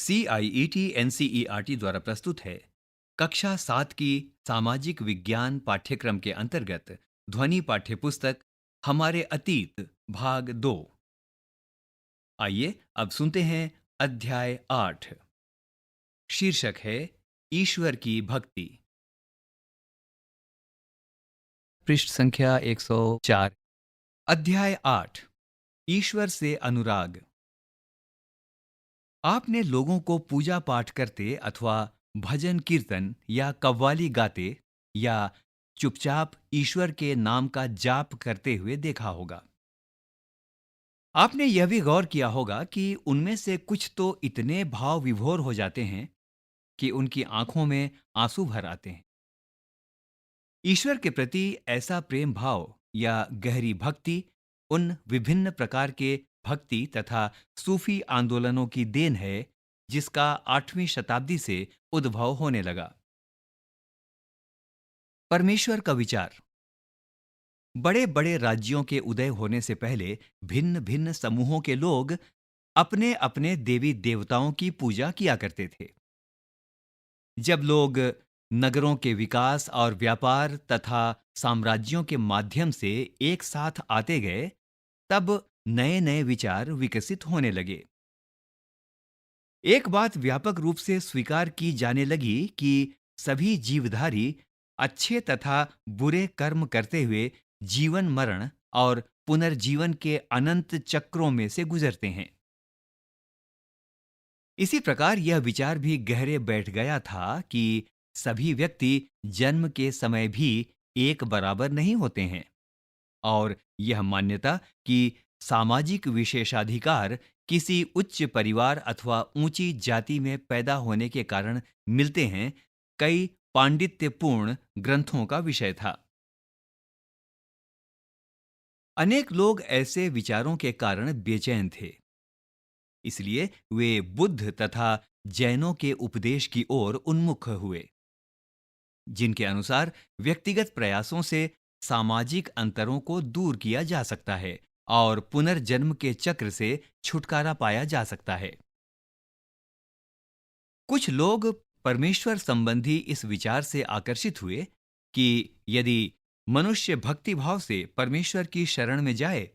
CIET NCERT द्वारा प्रस्तुत है। कक्षा 7 की सामाजिक विज्ञान पाठ्यक्रम के अंतर्गत ध्वनि पाठ्यपुस्तक हमारे अतीत भाग 2। आइए अब सुनते हैं अध्याय 8। शीर्षक है ईश्वर की भक्ति। पृष्ठ संख्या 104। अध्याय 8, ईश्वर से अनुराग। आपने लोगों को पूजा पाठ करते अथवा भजन कीर्तन या कव्वाली गाते या चुपचाप ईश्वर के नाम का जाप करते हुए देखा होगा। आपने यह भी गौर किया होगा कि उनमें से कुछ तो इतने भाव विभोर हो जाते हैं कि उनकी आंखों में आंसू भर आते हैं। ईश्वर के प्रति ऐसा प्रेम भाव या गहरी भक्ति उन विभिन्न प्रकार के भक्ति तथा सूफी आंदोलनों की देन है जिसका 8वीं शताब्दी से उद्भव होने लगा। परमेश्वर का विचार। बड़े बड़े राज्यों के उदय होने से पहले भिन्न भिन्न समूहों के लोग अपने अपने देवी देवताओं की पूजा किया करते थे। जब लोग नगरों के विकास और व्यापार तथा साम्राज्यों के माध्यम से एक साथ आते गए, तब नए नए विचार विकसित होने लगे। एक बात व्यापक रूप से स्वीकार की जाने लगी कि सभी जीवधारी अच्छे तथा बुरे कर्म करते हुए जीवन मरण और पुनर्जीवन के अनंत चक्रों में से गुजरते हैं। इसी प्रकार यह विचार भी गहरे बैठ गया था कि सभी व्यक्ति जन्म के समय भी एक बराबर नहीं होते हैं, और यह मान्यता कि सामाजिक विशेषाधिकार किसी उच्च परिवार अथवा ऊंची जाति में पैदा होने के कारण मिलते हैं, कई पांडित्यपूर्ण ग्रंथों का विषय था। अनेक लोग ऐसे विचारों के कारण बेचैन थे, इसलिए वे बुद्ध तथा जैनों के उपदेश की ओर उन्मुख हुए, जिनके अनुसार व्यक्तिगत प्रयासों से सामाजिक अंतरों को दूर किया जा सकता है और पुनर्जन्म के चक्र से छुटकारा पाया जा सकता है। कुछ लोग परमेश्वर संबंधी इस विचार से आकर्षित हुए कि यदि मनुष्य भक्ति भाव से परमेश्वर की शरण में जाए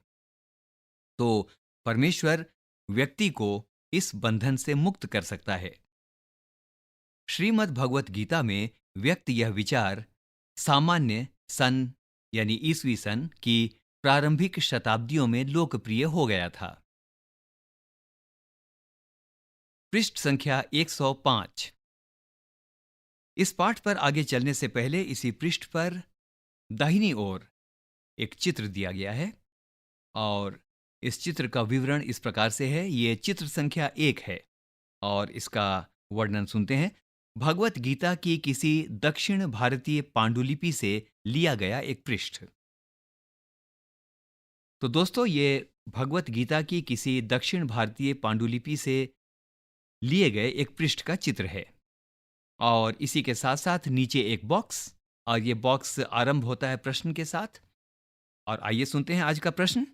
तो परमेश्वर व्यक्ति को इस बंधन से मुक्त कर सकता है। श्रीमद् भगवत गीता में व्यक्त यह विचार सामान्य सन यानी ईसवी सन की प्रारंभिक शताब्दियों में लोकप्रिय हो गया था। पृष्ठ संख्या 105। इस पाठ पर आगे चलने से पहले इसी पृष्ठ पर दाहिनी ओर एक चित्र दिया गया है, और इस चित्र का विवरण इस प्रकार से है। ये चित्र संख्या 1 है और इसका वर्णन सुनते हैं। भगवत गीता की किसी दक्षिण भारतीय पांडुलिपि से लिया गया एक पृष्ठ। तो दोस्तों, ये भगवत गीता की किसी दक्षिण भारतीय पांडुलिपि से लिए गए एक पृष्ठ का चित्र है, और इसी के साथ साथ नीचे एक बॉक्स, और ये बॉक्स आरंभ होता है प्रश्न के साथ। और आइए सुनते हैं आज का प्रश्न।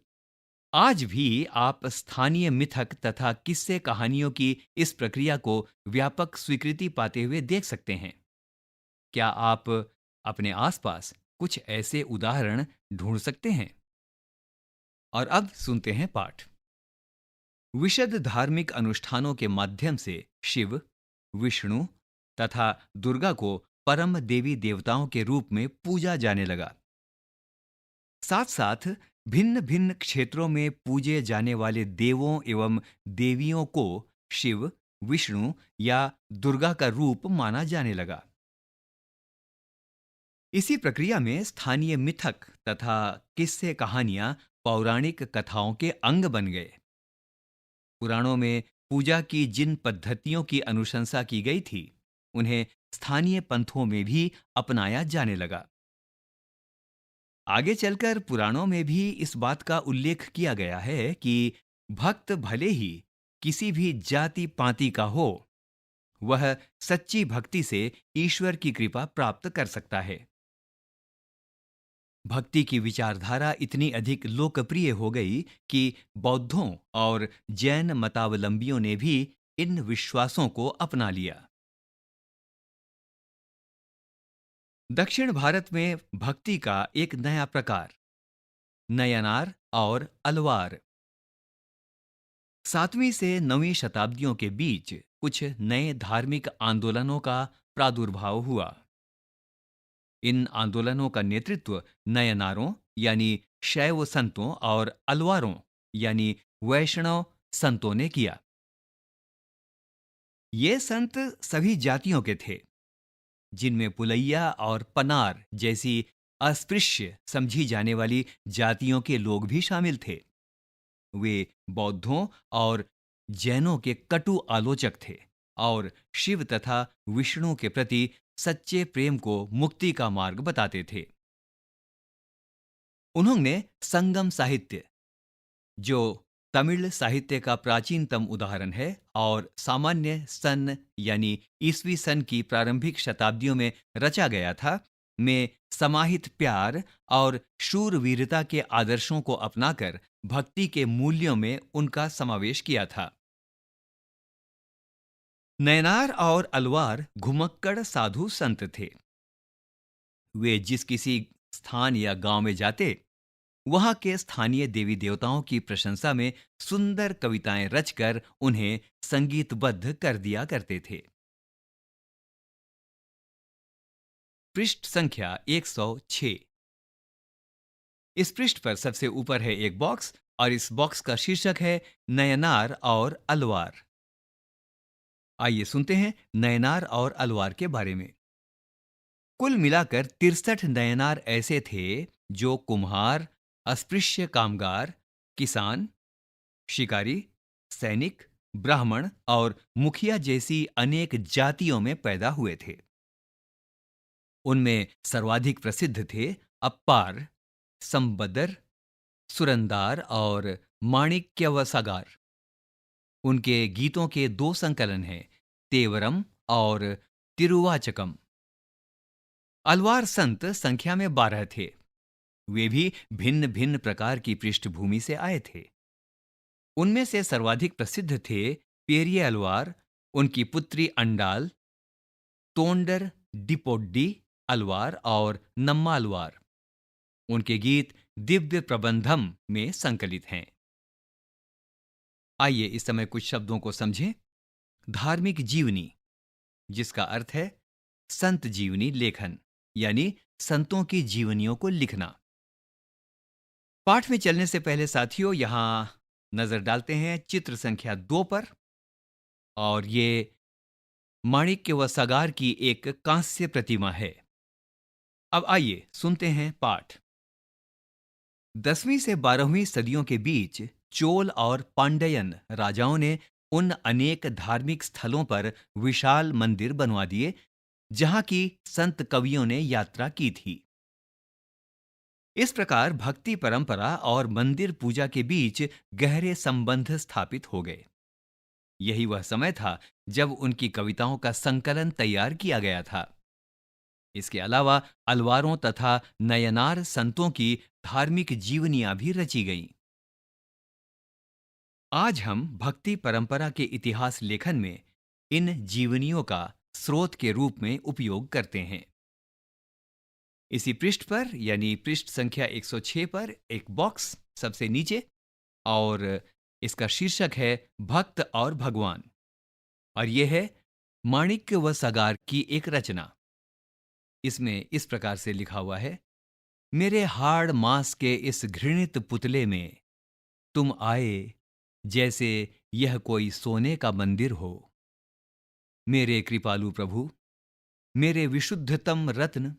आज भी आप स्थानीय मिथक तथा किस्से कहानियों की इस प्रक्रिया को व्यापक स्वीकृति पाते हुए देख सकते हैं। क्या आप अपने आसपास कुछ ऐसे उदाहरण ढूंढ सकते हैं? और अब सुनते हैं पाठ। विशद धार्मिक अनुष्ठानों के माध्यम से शिव, विष्णु तथा दुर्गा को परम देवी देवताओं के रूप में पूजा जाने लगा। साथ साथ भिन्न भिन्न क्षेत्रों में पूजे जाने वाले देवों एवं देवियों को शिव, विष्णु या दुर्गा का रूप माना जाने लगा। इसी प्रक्रिया में स्थानीय मिथक तथा किस्से कहानियां पौराणिक कथाओं के अंग बन गए। पुराणों में पूजा की जिन पद्धतियों की अनुशंसा की गई थी, उन्हें स्थानीय पंथों में भी अपनाया जाने लगा। आगे चलकर पुराणों में भी इस बात का उल्लेख किया गया है कि भक्त भले ही किसी भी जाति पाति का हो, वह सच्ची भक्ति से ईश्वर की कृपा प्राप्त कर सकता है। भक्ति की विचारधारा इतनी अधिक लोकप्रिय हो गई कि बौद्धों और जैन मतावलंबियों ने भी इन विश्वासों को अपना लिया। दक्षिण भारत में भक्ति का एक नया प्रकार, नयनार और अलवार। 7वीं से 9वीं शताब्दियों के बीच कुछ नए धार्मिक आंदोलनों का प्रादुर्भाव हुआ। इन आंदोलनों का नेतृत्व नयनारों यानी शैव संतों और अलवारों यानी वैष्णव संतों ने किया। ये संत सभी जातियों के थे, जिनमें पुलैया और पनार जैसी अस्पृश्य समझी जाने वाली जातियों के लोग भी शामिल थे। वे बौद्धों और जैनों के कटु आलोचक थे और शिव तथा विष्णु के प्रति सच्चे प्रेम को मुक्ति का मार्ग बताते थे। उन्होंने संगम साहित्य, जो तमिल साहित्य का प्राचीनतम उदाहरण है और सामान्य सन यानी ईसवी सन की प्रारंभिक शताब्दियों में रचा गया था, में समाहित प्यार और शूरवीरता के आदर्शों को अपनाकर भक्ति के मूल्यों में उनका समावेश किया था। नयनार और अलवार घुमक्कड़ साधु संत थे। वे जिस किसी स्थान या गांव में जाते, वहां के स्थानीय देवी देवताओं की प्रशंसा में सुंदर कविताएं रचकर उन्हें संगीतबद्ध कर दिया करते थे। पृष्ठ संख्या 106। इस पृष्ठ पर सबसे ऊपर है एक बॉक्स और इस बॉक्स का शीर्षक है नयनार और अलवार। आइए सुनते हैं नयनार और अलवार के बारे में। कुल मिलाकर 63 नयनार ऐसे थे जो कुम्हार, अस्पृश्य कामगार, किसान, शिकारी, सैनिक, ब्राह्मण और मुखिया जैसी अनेक जातियों में पैदा हुए थे। उनमें सर्वाधिक प्रसिद्ध थे अप्पार, संबदर, सुरंदार और माणिक्यवसागार। उनके गीतों के दो संकलन हैं, तेवरम और तिरुवाचकम। अलवार संत संख्या में 12 थे। वे भी भिन्न भिन्न प्रकार की पृष्ठभूमि से आए थे। उनमें से सर्वाधिक प्रसिद्ध थे पेरिये अलवार, उनकी पुत्री अंडाल, तोंडर डिपोड्डी अलवार और नम्मा अलवार। उनके गीत दिव्य प्रबंधम में संकलित हैं। आइए इस समय कुछ शब्दों को समझें। धार्मिक जीवनी, जिसका अर्थ है संत जीवनी लेखन, यानी संतों की जीवनियों को लिखना। पाठ में चलने से पहले साथियों, यहां नजर डालते हैं चित्र संख्या 2 पर, और ये माणिक्य व सागार की एक कांस्य प्रतिमा है। अब आइए सुनते हैं पाठ। 10वीं से 12वीं सदियों के बीच चोल और पांड्यन राजाओं ने उन अनेक धार्मिक स्थलों पर विशाल मंदिर बनवा दिए जहां की संत कवियों ने यात्रा की थी। इस प्रकार भक्ति परंपरा और मंदिर पूजा के बीच गहरे संबंध स्थापित हो गए। यही वह समय था जब उनकी कविताओं का संकलन तैयार किया गया था। इसके अलावा अलवारों तथा नयनार संतों की धार्मिक जीवनियां भी रची गईं। आज हम भक्ति परंपरा के इतिहास लेखन में इन जीवनियों का स्रोत के रूप में उपयोग करते हैं। इसी पृष्ठ पर यानी पृष्ठ संख्या 106 पर एक बॉक्स सबसे नीचे, और इसका शीर्षक है भक्त और भगवान, और यह है माणिक्य व सागार की एक रचना। इसमें इस प्रकार से लिखा हुआ है, मेरे हाड़ मांस के इस घृणित पुतले में तुम आए जैसे यह कोई सोने का मंदिर हो। मेरे कृपालु प्रभु, मेरे विशुद्धतम रत्न,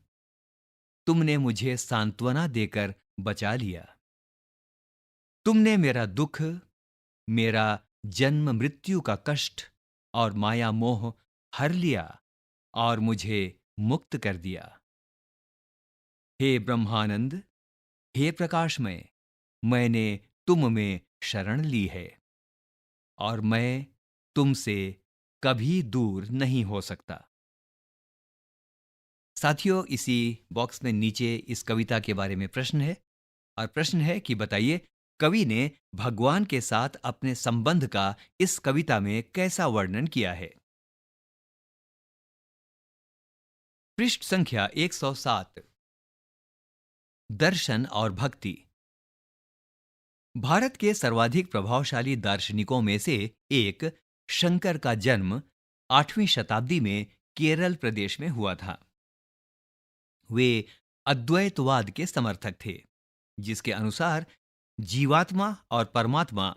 तुमने मुझे सांत्वना देकर बचा लिया। तुमने मेरा दुख, मेरा जन्म मृत्यु का कष्ट और माया मोह हर लिया और मुझे मुक्त कर दिया। हे ब्रह्मानंद, हे प्रकाशमय, मैंने तुम में शरण ली है और मैं तुमसे कभी दूर नहीं हो सकता। साथियों, इसी बॉक्स में नीचे इस कविता के बारे में प्रश्न है, और प्रश्न है कि बताइए कवि ने भगवान के साथ अपने संबंध का इस कविता में कैसा वर्णन किया है? पृष्ठ संख्या 107। दर्शन और भक्ति। भारत के सर्वाधिक प्रभावशाली दार्शनिकों में से एक शंकर का जन्म 8वीं शताब्दी में केरल प्रदेश में हुआ था। वे अद्वैतवाद के समर्थक थे, जिसके अनुसार जीवात्मा और परमात्मा,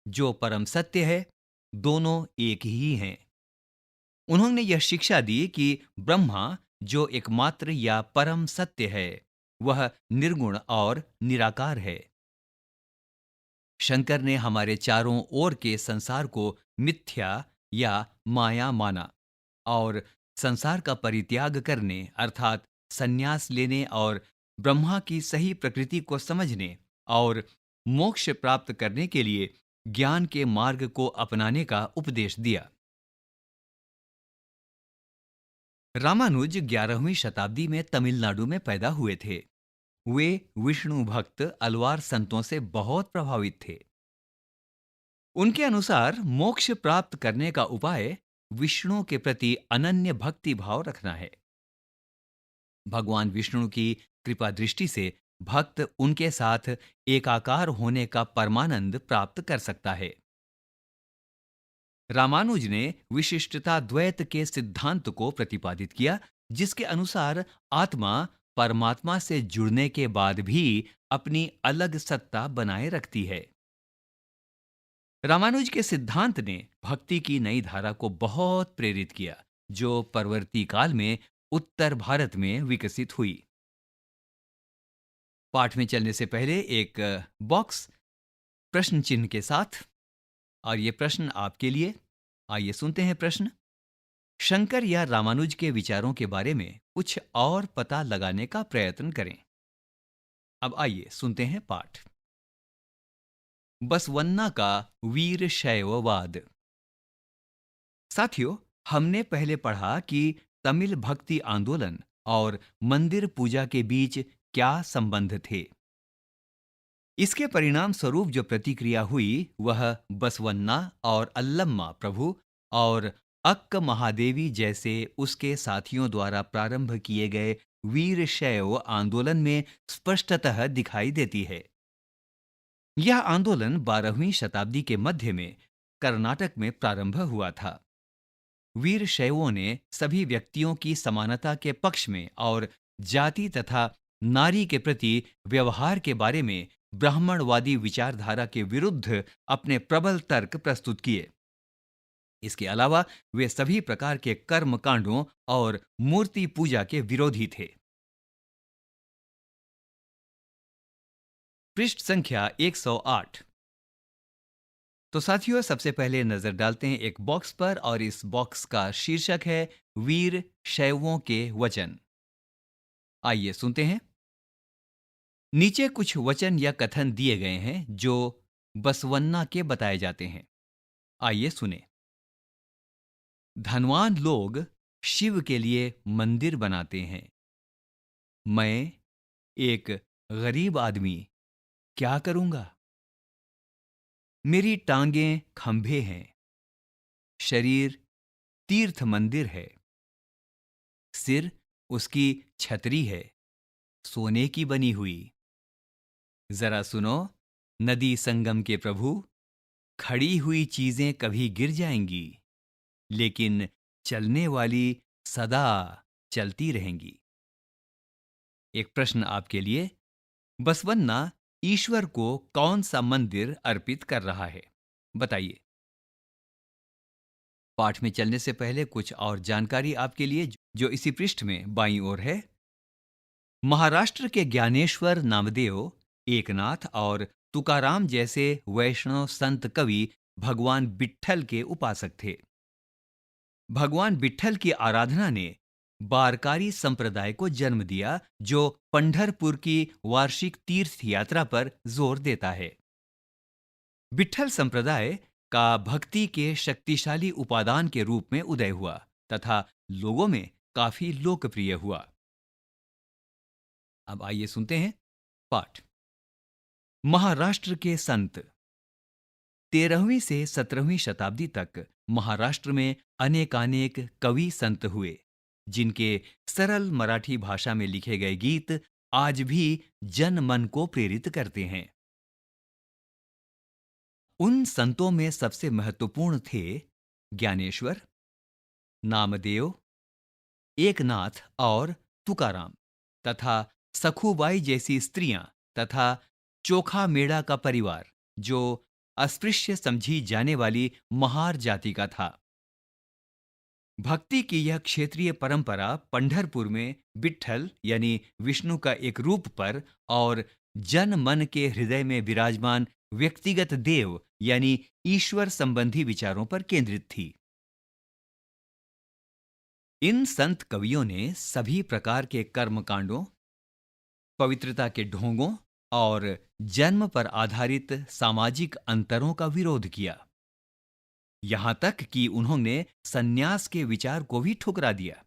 जो परम सत्य है, दोनों एक ही हैं। उन्होंने यह शिक्षा दी कि ब्रह्मा, जो एकमात्र या परम सत्य है, वह निर्गुण और निराकार है। शंकर ने हमारे चारों ओर के संसार को मिथ्या या माया माना और संसार का परित्याग करने अर्थात संन्यास लेने और ब्रह्मा की सही प्रकृति को समझने और मोक्ष प्राप्त करने के लिए ज्ञान के मार्ग को अपनाने का उपदेश दिया। रामानुज 11वीं शताब्दी में तमिलनाडु में पैदा हुए थे। वे विष्णु भक्त अलवार संतों से बहुत प्रभावित थे। उनके अनुसार मोक्ष प्राप्त करने का उपाय विष्णु के प्रति अनन्य भक्ति भाव रखना है। भगवान विष्णु की कृपा दृष्टि से भक्त उनके साथ एकाकार होने का परमानंद प्राप्त कर सकता है। रामानुज ने विशिष्टता द्वैत के सिद्धांत को प्रतिपादित किया, जिसके अनुसार आत्मा परमात्मा से जुड़ने के बाद भी अपनी अलग सत्ता बनाए रखती है। रामानुज के सिद्धांत ने भक्ति की नई धारा को बहुत प्रेरित किया, जो परवर्ती काल में उत्तर भारत में विकसित हुई। पाठ में चलने से पहले एक बॉक्स प्रश्न चिन्ह के साथ, और ये प्रश्न आपके लिए। आइए सुनते हैं प्रश्न। शंकर या रामानुज के विचारों के बारे में कुछ और पता लगाने का प्रयत्न करें। अब आइए सुनते हैं पाठ। बसवन्ना का वीर शैववाद। साथियों, हमने पहले पढ़ा कि तमिल भक्ति आंदोलन और मंदिर पूजा के बीच क्या संबंध थे। इसके परिणाम स्वरूप जो प्रतिक्रिया हुई वह बसवन्ना और अल्लम्मा प्रभु और अक्क महादेवी जैसे उसके साथियों द्वारा प्रारंभ किए गए वीरशैव आंदोलन में स्पष्टतः दिखाई देती है। यह आंदोलन 12वीं शताब्दी के मध्य में कर्नाटक में प्रारंभ हुआ था। वीरशैवों ने सभी व्यक्तियों की समानता के पक्ष में और जाति तथा नारी के प्रति व्यवहार के बारे में ब्राह्मणवादी विचारधारा के विरुद्ध अपने प्रबल तर्क प्रस्तुत किए। इसके अलावा वे सभी प्रकार के कर्म कांडों और मूर्ति पूजा के विरोधी थे। पृष्ठ संख्या 108। तो साथियों, सबसे पहले नजर डालते हैं एक बॉक्स पर, और इस बॉक्स का शीर्षक है वीर शैवों के वचन। आइए सुनते हैं। नीचे कुछ वचन या कथन दिए गए हैं जो बसवन्ना के बताए जाते हैं। आइए सुने। धनवान लोग शिव के लिए मंदिर बनाते हैं। मैं एक गरीब आदमी क्या करूंगा? मेरी टांगें खंभे हैं, शरीर तीर्थ मंदिर है, सिर उसकी छतरी है, सोने की बनी हुई। जरा सुनो, नदी संगम के प्रभु, खड़ी हुई चीजें कभी गिर जाएंगी, लेकिन चलने वाली सदा चलती रहेंगी। एक प्रश्न आपके लिए। बसवन्ना ईश्वर को कौन सा मंदिर अर्पित कर रहा है? बताइए। पाठ में चलने से पहले कुछ और जानकारी आपके लिए, जो इसी पृष्ठ में बाईं ओर है। महाराष्ट्र के ज्ञानेश्वर नामदेव, एकनाथ और तुकाराम जैसे वैष्णव संत कवि भगवान विट्ठल के उपासक थे। भगवान विट्ठल की आराधना ने बारकारी संप्रदाय को जन्म दिया, जो पंढरपुर की वार्षिक तीर्थ यात्रा पर जोर देता है। विट्ठल संप्रदाय का भक्ति के शक्तिशाली उपादान के रूप में उदय हुआ तथा लोगों में काफी लोकप्रिय हुआ। अब आइए सुनते हैं पाठ। महाराष्ट्र के संत 13वीं से 17वीं शताब्दी तक महाराष्ट्र में अनेकानेक कवि संत हुए, जिनके सरल मराठी भाषा में लिखे गए गीत आज भी जन मन को प्रेरित करते हैं। उन संतों में सबसे महत्वपूर्ण थे ज्ञानेश्वर, नामदेव, एकनाथ और तुकाराम तथा सखुबाई जैसी स्त्रियां तथा चोखा मेड़ा का परिवार, जो अस्पृश्य समझी जाने वाली महार जाति का था। भक्ति की यह क्षेत्रीय परंपरा पंढरपुर में विट्ठल यानी विष्णु का एक रूप पर और जन मन के हृदय में विराजमान व्यक्तिगत देव यानी ईश्वर संबंधी विचारों पर केंद्रित थी। इन संत कवियों ने सभी प्रकार के कर्मकांडों, पवित्रता के ढोंगों और जन्म पर आधारित सामाजिक अंतरों का विरोध किया। यहां तक कि उन्होंने सन्यास के विचार को भी ठुकरा दिया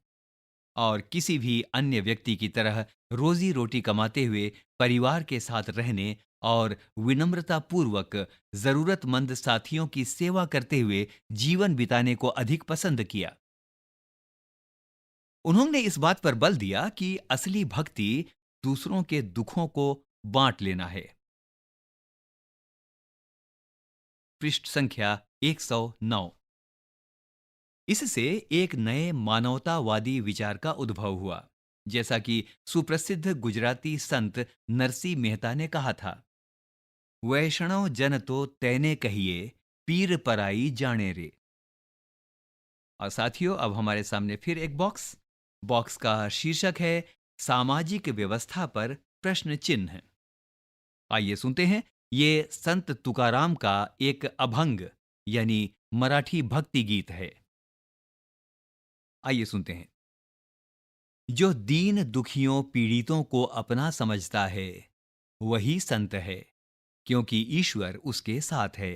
और किसी भी अन्य व्यक्ति की तरह रोजी रोटी कमाते हुए परिवार के साथ रहने और विनम्रता पूर्वक जरूरतमंद साथियों की सेवा करते हुए जीवन बिताने को अधिक पसंद किया। उन्होंने इस बात पर बल दिया कि असली भक्ति दूसरों के दुखों को बांट लेना है। पृष्ठ संख्या 109। इससे एक नए मानवतावादी विचार का उद्भव हुआ, जैसा कि सुप्रसिद्ध गुजराती संत नरसिंह मेहता ने कहा था, वैष्णव जन तो तैने कहिए, पीर पराई जाने रे। और साथियों, अब हमारे सामने फिर एक बॉक्स का शीर्षक है सामाजिक व्यवस्था पर प्रश्न चिन्ह। आइए सुनते हैं, ये संत तुकाराम का एक अभंग यानी मराठी भक्ति गीत है। आइए सुनते हैं। जो दीन दुखियों पीड़ितों को अपना समझता है, वही संत है, क्योंकि ईश्वर उसके साथ है।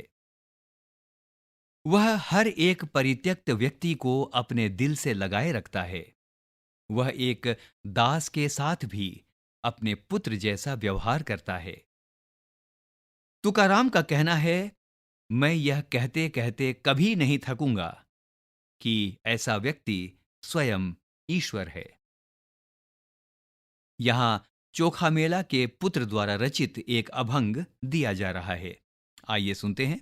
वह हर एक परित्यक्त व्यक्ति को अपने दिल से लगाए रखता है। वह एक दास के साथ भी अपने पुत्र जैसा व्यवहार करता है। तुकाराम का कहना है, मैं यह कहते कहते कभी नहीं थकूंगा कि ऐसा व्यक्ति स्वयं ईश्वर है। यहां चोखा मेला के पुत्र द्वारा रचित एक अभंग दिया जा रहा है। आइए सुनते हैं।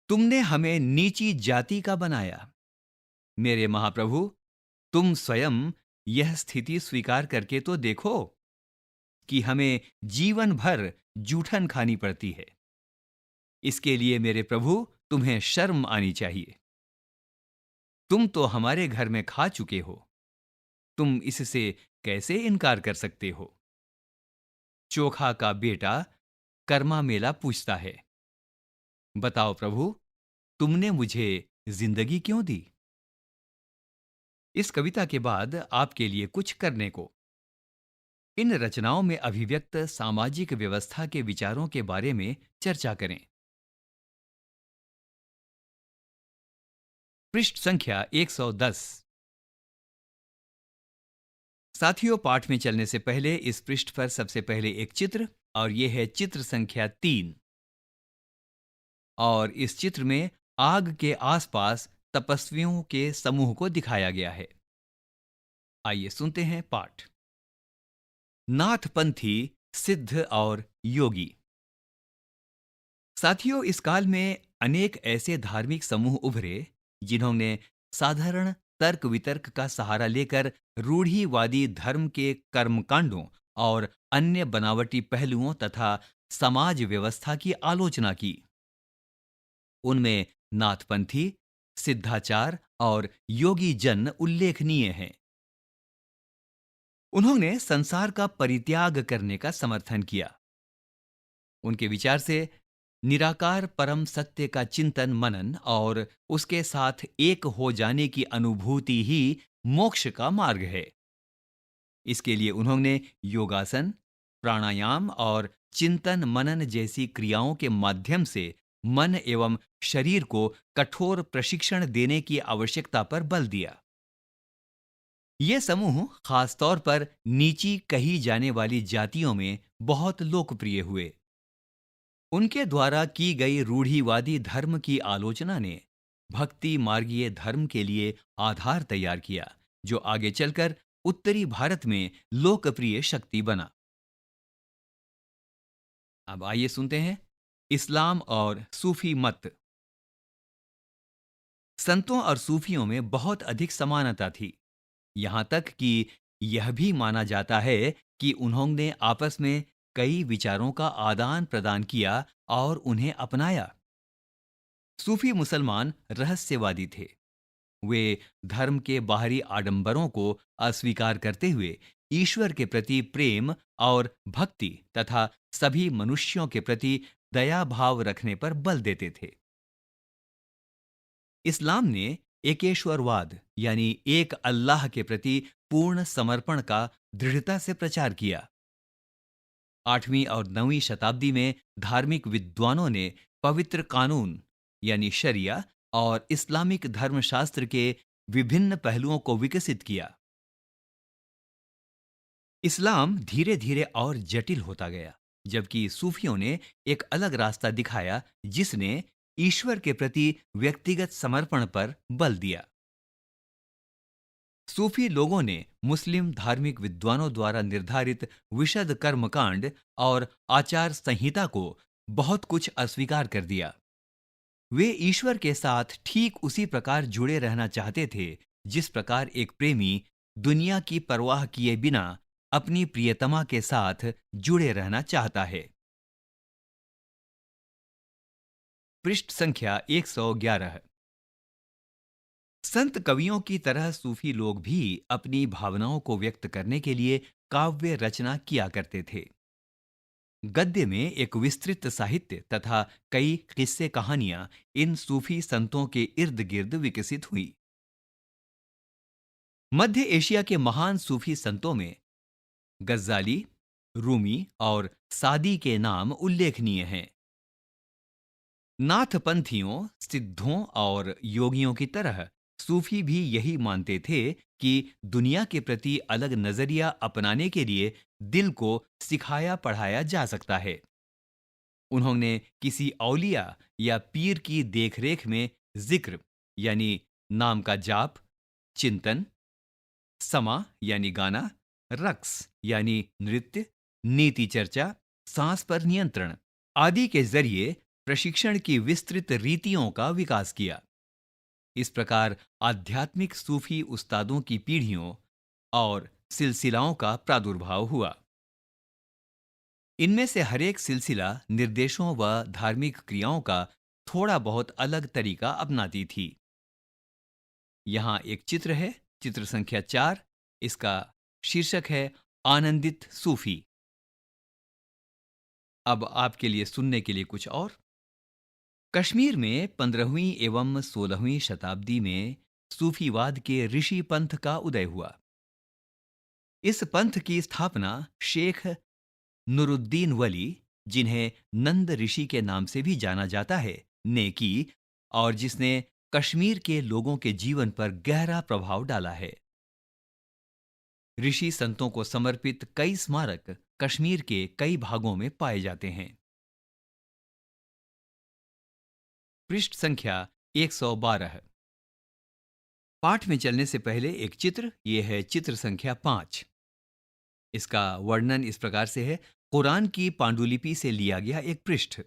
तुमने हमें नीची जाति का बनाया, मेरे महाप्रभु, तुम स्वयं यह स्थिति स्वीकार करके तो देखो कि हमें जीवन भर जूठन खानी पड़ती है। इसके लिए मेरे प्रभु, तुम्हें शर्म आनी चाहिए। तुम तो हमारे घर में खा चुके हो, तुम इससे कैसे इनकार कर सकते हो? चोखा का बेटा कर्मा मेला पूछता है, बताओ प्रभु, तुमने मुझे जिंदगी क्यों दी? इस कविता के बाद आपके लिए कुछ करने को। इन रचनाओं में अभिव्यक्त सामाजिक व्यवस्था के विचारों के बारे में चर्चा करें। पृष्ठ संख्या 110। साथियों, पाठ में चलने से पहले इस पृष्ठ पर सबसे पहले एक चित्र, और यह है चित्र संख्या 3। और इस चित्र में आग के आसपास तपस्वियों के समूह को दिखाया गया है। आइए सुनते हैं पाठ। नाथपंथी, सिद्ध और योगी। साथियों, इस काल में अनेक ऐसे धार्मिक समूह उभरे जिन्होंने साधारण तर्क वितर्क का सहारा लेकर रूढ़िवादी धर्म के कर्मकांडों और अन्य बनावटी पहलुओं तथा समाज व्यवस्था की आलोचना की। उनमें नाथपंथी, सिद्धाचार और योगी जन उल्लेखनीय हैं। उन्होंने संसार का परित्याग करने का समर्थन किया। उनके विचार से निराकार परम सत्य का चिंतन मनन और उसके साथ एक हो जाने की अनुभूति ही मोक्ष का मार्ग है। इसके लिए उन्होंने योगासन, प्राणायाम और चिंतन मनन जैसी क्रियाओं के माध्यम से मन एवं शरीर को कठोर प्रशिक्षण देने की आवश्यकता पर बल दिया। ये समूह खासतौर पर नीची कही जाने वाली जातियों में बहुत लोकप्रिय हुए। उनके द्वारा की गई रूढ़िवादी धर्म की आलोचना ने भक्ति मार्गीय धर्म के लिए आधार तैयार किया, जो आगे चलकर उत्तरी भारत में लोकप्रिय शक्ति बना। अब आइए सुनते हैं इस्लाम और सूफी मत। संतों और सूफियों में बहुत अधिक समानता थी, यहां तक कि यह भी माना जाता है कि उन्होंने आपस में कई विचारों का आदान प्रदान किया और उन्हें अपनाया। सूफी मुसलमान रहस्यवादी थे। वे धर्म के बाहरी आडंबरों को अस्वीकार करते हुए ईश्वर के प्रति प्रेम और भक्ति तथा सभी मनुष्यों के प्रति दया भाव रखने पर बल देते थे। इस्लाम ने एकेश्वरवाद यानी एक अल्लाह के प्रति पूर्ण समर्पण का दृढ़ता से प्रचार किया। 8वीं और 9वीं शताब्दी में धार्मिक विद्वानों ने पवित्र कानून यानी शरिया और इस्लामिक धर्मशास्त्र के विभिन्न पहलुओं को विकसित किया। इस्लाम धीरे धीरे और जटिल होता गया, जबकि सूफियों ने एक अलग रास्ता दिखाया जिसने ईश्वर के प्रति व्यक्तिगत समर्पण पर बल दिया। सूफी लोगों ने मुस्लिम धार्मिक विद्वानों द्वारा निर्धारित विशद कर्मकांड और आचार संहिता को बहुत कुछ अस्वीकार कर दिया। वे ईश्वर के साथ ठीक उसी प्रकार जुड़े रहना चाहते थे जिस प्रकार एक प्रेमी दुनिया की परवाह किए बिना अपनी प्रियतमा के साथ जुड़े रहना चाहता है। पृष्ठ संख्या 111। संत कवियों की तरह सूफी लोग भी अपनी भावनाओं को व्यक्त करने के लिए काव्य रचना किया करते थे। गद्य में एक विस्तृत साहित्य तथा कई किस्से कहानियां इन सूफी संतों के इर्द गिर्द विकसित हुई। मध्य एशिया के महान सूफी संतों में गज्जाली, रूमी और सादी के नाम उल्लेखनीय हैं। नाथपंथियों, सिद्धों और योगियों की तरह सूफी भी यही मानते थे कि दुनिया के प्रति अलग नजरिया अपनाने के लिए दिल को सिखाया पढ़ाया जा सकता है। उन्होंने किसी औलिया या पीर की देखरेख में जिक्र यानी नाम का जाप, चिंतन, समा यानी गाना, रक्स यानी नृत्य, नीति चर्चा, सांस पर नियंत्रण आदि के जरिए प्रशिक्षण की विस्तृत रीतियों का विकास किया। इस प्रकार आध्यात्मिक सूफी उस्तादों की पीढ़ियों और सिलसिलाओं का प्रादुर्भाव हुआ। इनमें से हरेक सिलसिला निर्देशों व धार्मिक क्रियाओं का थोड़ा बहुत अलग तरीका अपनाती थी। यहां एक चित्र है, चित्र संख्या 4। इसका शीर्षक है आनंदित सूफी। अब आपके लिए सुनने के लिए कुछ और। कश्मीर में 15वीं एवं 16वीं शताब्दी में सूफीवाद के ऋषि पंथ का उदय हुआ। इस पंथ की स्थापना शेख नुरुद्दीन वली, जिन्हें नंद ऋषि के नाम से भी जाना जाता है, ने की और जिसने कश्मीर के लोगों के जीवन पर गहरा प्रभाव डाला है। ऋषि संतों को समर्पित कई स्मारक कश्मीर के कई भागों में पाए जाते हैं। पृष्ठ संख्या 112। पाठ में चलने से पहले एक चित्र, यह है चित्र संख्या 5। इसका वर्णन इस प्रकार से है। कुरान की पांडुलिपि से लिया गया एक पृष्ठ,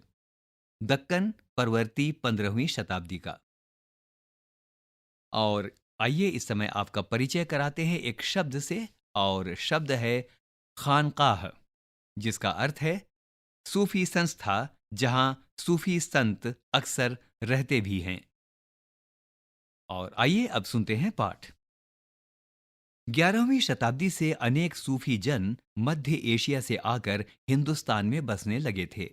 दक्कन परवर्ती 15वीं शताब्दी का। और आइए इस समय आपका परिचय कराते हैं एक शब्द से, और शब्द है खानकाह, जिसका अर्थ है सूफी संस्था, जहां सूफी संत अक्सर रहते भी हैं। और आइए अब सुनते हैं पाठ। 11वीं शताब्दी से अनेक सूफी जन मध्य एशिया से आकर हिंदुस्तान में बसने लगे थे।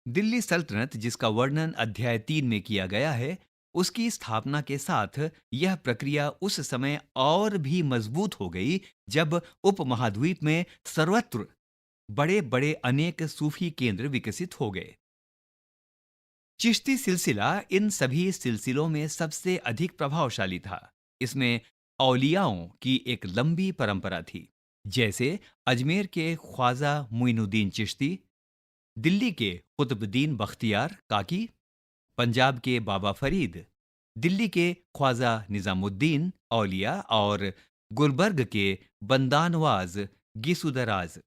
दिल्ली सल्तनत, जिसका वर्णन अध्याय 3 में किया गया है, उसकी स्थापना के साथ यह प्रक्रिया उस समय और भी मजबूत हो गई जब उपमहाद्वीप में सर्वत्र बड़े बड़े अनेक सूफी केंद्र विकसित हो गए। चिश्ती सिलसिला इन सभी सिलसिलों में सबसे अधिक प्रभावशाली था। इसमें औलियाओं की एक लंबी परंपरा थी जैसे अजमेर के ख्वाजा मुइनुद्दीन चिश्ती, दिल्ली के कुतुबुद्दीन बख्तियार काकी, पंजाब के बाबा फरीद, दिल्ली के ख्वाजा निजामुद्दीन औलिया और गुलबर्ग के बंदानवाज गिसुदराज।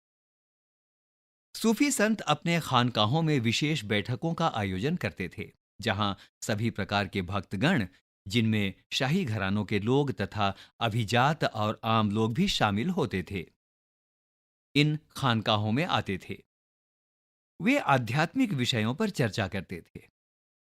सूफी संत अपने खानकाहों में विशेष बैठकों का आयोजन करते थे, जहां सभी प्रकार के भक्तगण, जिनमें शाही घरानों के लोग तथा अभिजात और आम लोग भी शामिल होते थे, इन खानकाहों में आते थे। वे आध्यात्मिक विषयों पर चर्चा करते थे,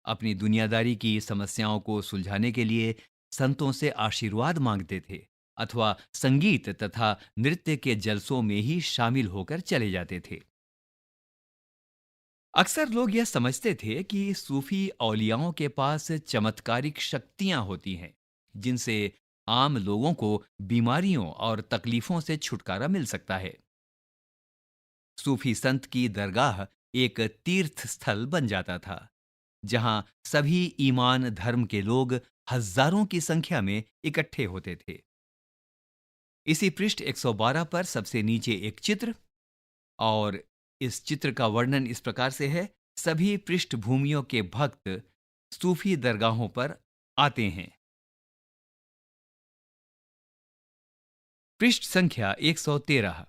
अपनी दुनियादारी की समस्याओं को सुलझाने के लिए संतों से आशीर्वाद मांगते थे, अथवा संगीत तथा नृत्य के जलसों में ही शामिल होकर चले जाते थे। अक्सर लोग यह समझते थे कि सूफी औलियाओं के पास चमत्कारिक शक्तियां होती हैं, जिनसे आम लोगों को बीमारियों और तकलीफों से छुटकारा मिल सकता है। सूफी संत की दरगाह एक तीर्थ स्थल बन जाता था, जहां सभी ईमान धर्म के लोग हजारों की संख्या में इकट्ठे होते थे। इसी पृष्ठ 112 पर सबसे नीचे एक चित्र, और इस चित्र का वर्णन इस प्रकार से है। सभी पृष्ठभूमियों के भक्त सूफी दरगाहों पर आते हैं। पृष्ठ संख्या 113।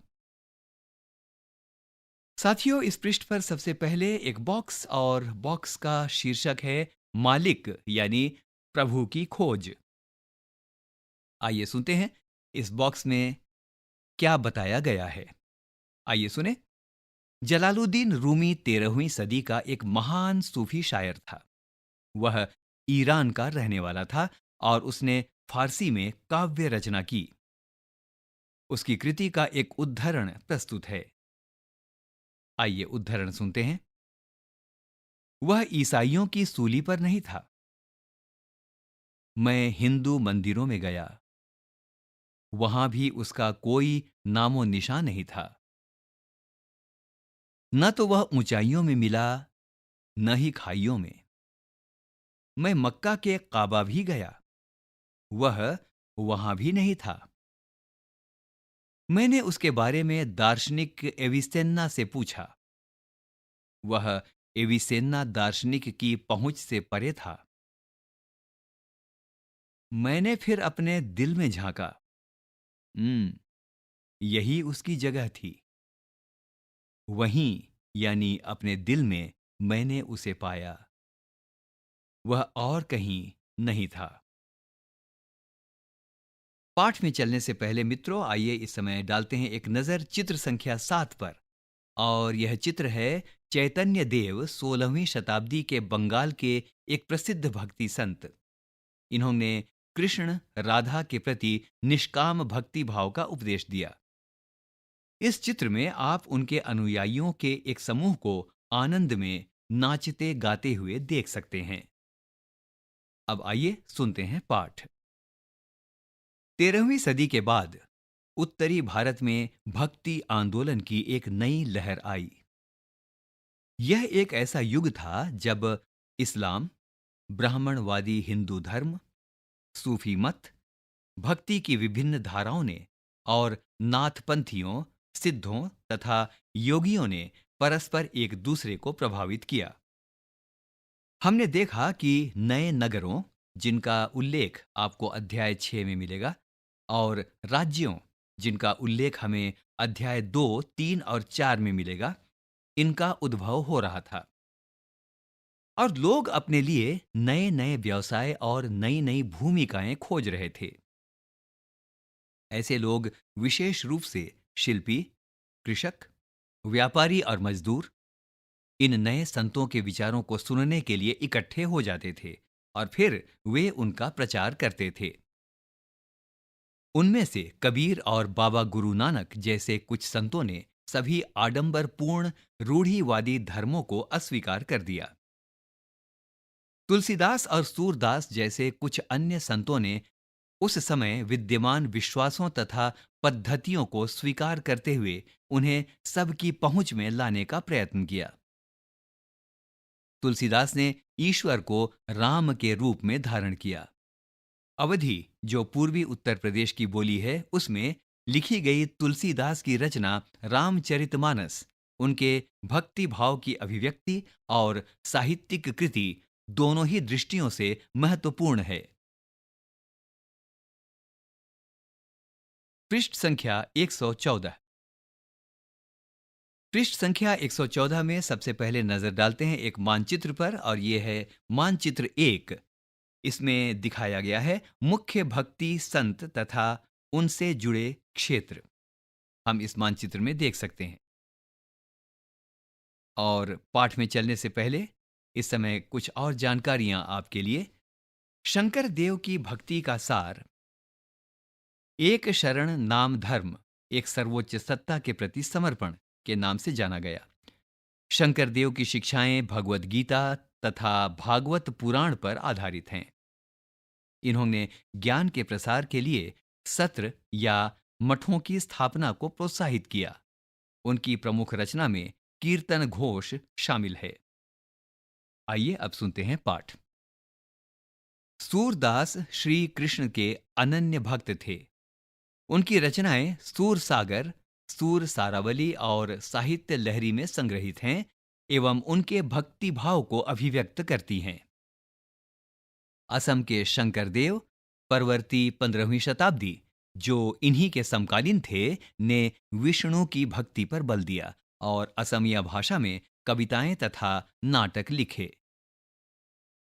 साथियों, इस पृष्ठ पर सबसे पहले एक बॉक्स, और बॉक्स का शीर्षक है मालिक यानी प्रभु की खोज। आइए सुनते हैं इस बॉक्स में क्या बताया गया है। आइए सुने। जलालुद्दीन रूमी 13वीं सदी का एक महान सूफी शायर था। वह ईरान का रहने वाला था और उसने फारसी में काव्य रचना की। उसकी कृति का एक उद्धरण प्रस्तुत है। आइए उद्धरण सुनते हैं। वह ईसाइयों की सूली पर नहीं था। मैं हिंदू मंदिरों में गया, वहां भी उसका कोई नामो निशान नहीं था। न तो वह ऊंचाइयों में मिला, न ही खाइयों में। मैं मक्का के काबा भी गया, वह वहां भी नहीं था। मैंने उसके बारे में दार्शनिक एविसेन्ना से पूछा, वह एविसेन्ना दार्शनिक की पहुंच से परे था। मैंने फिर अपने दिल में झांका। यही उसकी जगह थी। वहीं, यानी अपने दिल में, मैंने उसे पाया। वह और कहीं नहीं था। पाठ में चलने से पहले मित्रों, आइए इस समय डालते हैं एक नजर चित्र संख्या 7 पर। और यह चित्र है चैतन्य देव, 16वीं शताब्दी के बंगाल के एक प्रसिद्ध भक्ति संत। इन्होंने कृष्ण राधा के प्रति निष्काम भक्ति भाव का उपदेश दिया। इस चित्र में आप उनके अनुयायियों के एक समूह को आनंद में नाचते गाते हुए देख सकते हैं। अब आइए सुनते हैं पाठ। 13वीं सदी के बाद उत्तरी भारत में भक्ति आंदोलन की एक नई लहर आई। यह एक ऐसा युग था जब इस्लाम, ब्राह्मणवादी हिंदू धर्म, सूफी मत, भक्ति की विभिन्न धाराओं ने और नाथपंथियों, सिद्धों तथा योगियों ने परस्पर एक दूसरे को प्रभावित किया। हमने देखा कि नए नगरों, जिनका उल्लेख आपको अध्याय 6 में मिलेगा, और राज्यों, जिनका उल्लेख हमें अध्याय 2, 3 और 4 में मिलेगा, इनका उद्भव हो रहा था। और लोग अपने लिए नए नए व्यवसाय और नई नई भूमिकाएं खोज रहे थे। ऐसे लोग विशेष रूप से शिल्पी, कृषक, व्यापारी और मजदूर इन नए संतों के विचारों को सुनने के लिए इकट्ठे हो जाते थे, और फिर वे उनका प्रचार करते थे। उनमें से कबीर और बाबा गुरु नानक जैसे कुछ संतों ने सभी आडंबरपूर्ण रूढ़िवादी धर्मों को अस्वीकार कर दिया। तुलसीदास और सूरदास जैसे कुछ अन्य संतों ने उस समय विद्यमान विश्वासों तथा पद्धतियों को स्वीकार करते हुए उन्हें सबकी पहुंच में लाने का प्रयत्न किया। तुलसीदास ने ईश्वर को राम के रूप में धारण किया। अवधी, जो पूर्वी उत्तर प्रदेश की बोली है, उसमें लिखी गई तुलसीदास की रचना रामचरितमानस उनके भक्ति भाव की अभिव्यक्ति और साहित्यिक कृति दोनों ही दृष्टियों से महत्वपूर्ण है। पृष्ठ संख्या 114। पृष्ठ संख्या 114 में सबसे पहले नजर डालते हैं एक मानचित्र पर, और ये है मानचित्र एक। इसमें दिखाया गया है मुख्य भक्ति संत तथा उनसे जुड़े क्षेत्र, हम इस मानचित्र में देख सकते हैं। और पाठ में चलने से पहले इस समय कुछ और जानकारियां आपके लिए। शंकर देव की भक्ति का सार एक शरण नाम धर्म, एक सर्वोच्च सत्ता के प्रति समर्पण के नाम से जाना गया। शंकर देव की शिक्षाएं भगवत गीता तथा भागवत पुराण पर आधारित हैं। इन्होंने ज्ञान के प्रसार के लिए सत्र या मठों की स्थापना को प्रोत्साहित किया। उनकी प्रमुख रचना में कीर्तन घोष शामिल है। आइए अब सुनते हैं पाठ। सूरदास श्री कृष्ण के अनन्य भक्त थे। उनकी रचनाएं सूर सागर, सूर सारावली और साहित्य लहरी में संग्रहित हैं एवं उनके भक्ति भाव को अभिव्यक्त करती हैं। असम के शंकरदेव, परवर्ती 15वीं शताब्दी, जो इन्हीं के समकालीन थे, ने विष्णु की भक्ति पर बल दिया और असमिया भाषा में कविताएं तथा नाटक लिखे।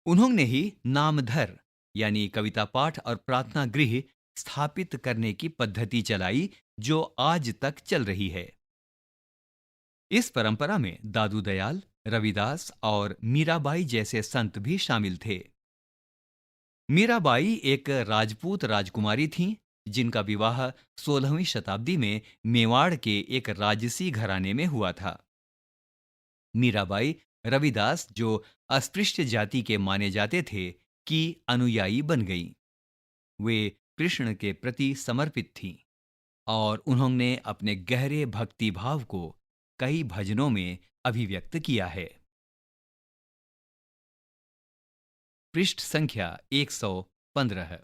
उन्होंने ही नामधर यानी कविता पाठ और प्रार्थना गृह स्थापित करने की पद्धति चलाई, जो आज तक चल रही है। इस परंपरा में दादू दयाल, रविदास और मीराबाई जैसे संत भी शामिल थे। मीराबाई एक राजपूत राजकुमारी थीं, जिनका विवाह 16वीं शताब्दी में मेवाड़ के एक राजसी घराने में हुआ था। मीराबाई रविदास, जो अस्पृश्य जाति के माने जाते थे, की अनुयायी बन गईं। वे कृष्ण के प्रति समर्पित थीं और उन्होंने अपने गहरे भक्ति भाव को कई भजनों में अभिव्यक्त किया है। पृष्ठ संख्या 115।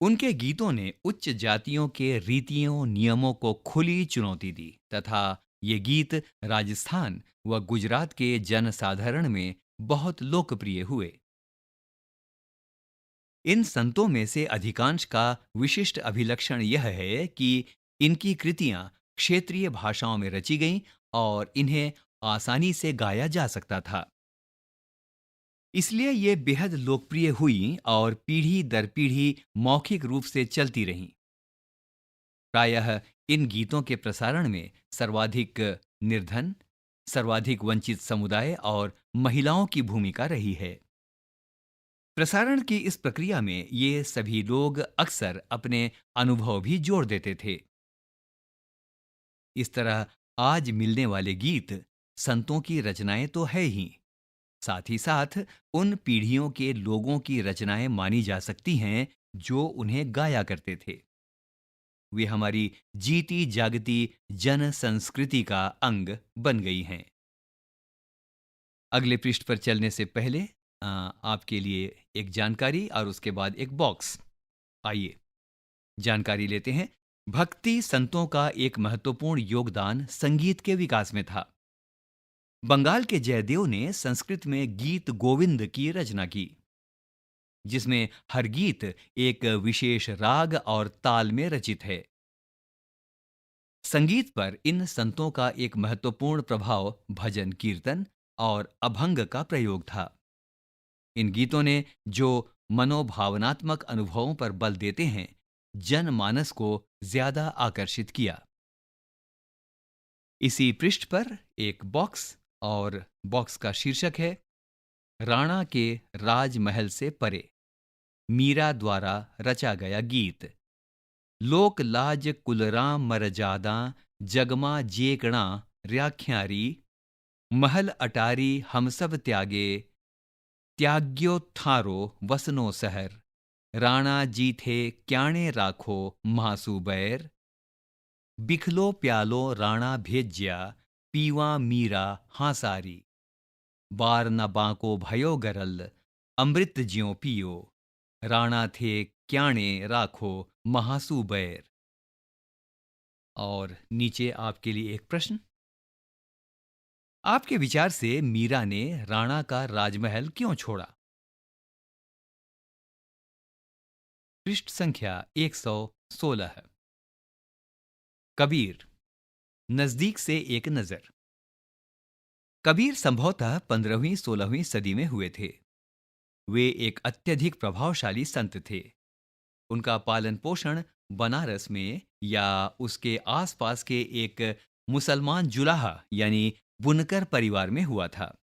उनके गीतों ने उच्च जातियों के रीतियों नियमों को खुली चुनौती दी तथा ये गीत राजस्थान व गुजरात के जनसाधारण में बहुत लोकप्रिय हुए। इन संतों में से अधिकांश का विशिष्ट अभिलक्षण यह है कि इनकी कृतियां क्षेत्रीय भाषाओं में रची गईं और इन्हें आसानी से गाया जा सकता था। इसलिए ये बेहद लोकप्रिय हुई और पीढ़ी दर पीढ़ी मौखिक रूप से चलती रहीं। प्रायः इन गीतों के प्रसारण में सर्वाधिक निर्धन, सर्वाधिक वंचित समुदाय और महिलाओं की भूमिका रही है। प्रसारण की इस प्रक्रिया में ये सभी लोग अक्सर अपने अनुभव भी जोड़ देते थे। इस तरह आज मिलने वाले गीत संतों की रचनाएं तो है ही, साथ ही साथ उन पीढ़ियों के लोगों की रचनाएं मानी जा सकती हैं जो उन्हें गाया करते थे। वे हमारी जीती जागती जन संस्कृति का अंग बन गई हैं। अगले पृष्ठ पर चलने से पहले आपके लिए एक जानकारी और उसके बाद एक बॉक्स। आइए जानकारी लेते हैं। भक्ति संतों का एक महत्वपूर्ण योगदान संगीत के विकास में था। बंगाल के जयदेव ने संस्कृत में गीत गोविंद की रचना की, जिसमें हर गीत एक विशेष राग और ताल में रचित है। संगीत पर इन संतों का एक महत्वपूर्ण प्रभाव भजन, कीर्तन और अभंग का प्रयोग था। इन गीतों ने, जो मनोभावनात्मक अनुभवों पर बल देते हैं, जनमानस को ज्यादा आकर्षित किया। इसी पृष्ठ पर एक बॉक्स, और बॉक्स का शीर्षक है राणा के राजमहल से परे, मीरा द्वारा रचा गया गीत। लोक लाज कुलराम मरजादा, जगमा जेकणा राख्यारी, महल अटारी हम सब त्यागे, त्याग्यो थारो वसनो सहर, राणा जी थे क्याणे राखो महासु बैर, बिखलो प्यालो राणा भेज्या, पीवा मीरा हासारी, बार न बांको भयो गरल, अमृत ज्यों पियो, राणा थे क्याणे राखो महासु बैर। और नीचे आपके लिए एक प्रश्न। आपके विचार से मीरा ने राणा का राजमहल क्यों छोड़ा? पृष्ठ संख्या 116। कबीर, नजदीक से एक नजर। कबीर संभवतः 15वीं-16वीं सदी में हुए थे। वे एक अत्यधिक प्रभावशाली संत थे। उनका पालन पोषण बनारस में या उसके आसपास के एक मुसलमान जुलाहा यानी बुनकर परिवार में हुआ था।